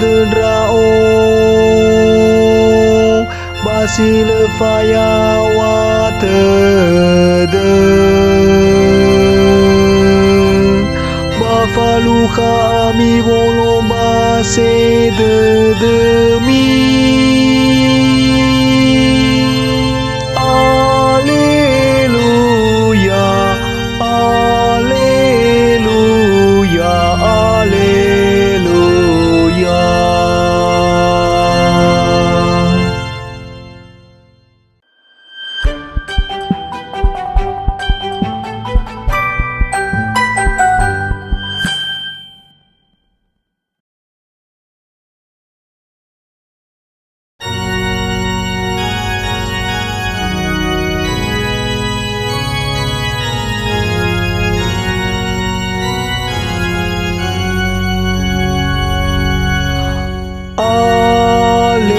tedrao basil faya watede bafalu kami bolong base demi Alleluia Alleluia Alleluia.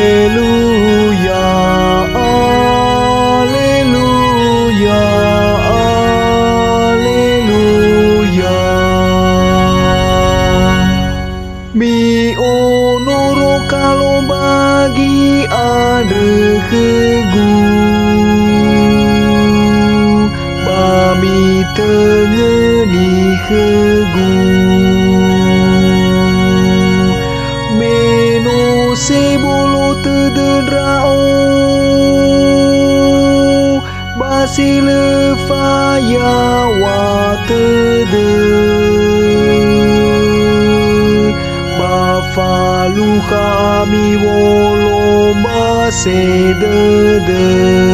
Alleluia, Alleluia, Alleluia. Mi onoro kalau bagi ada kegu bami tengeni kegu sebulu tedrao basil faya watede bafalu kami wolo base dede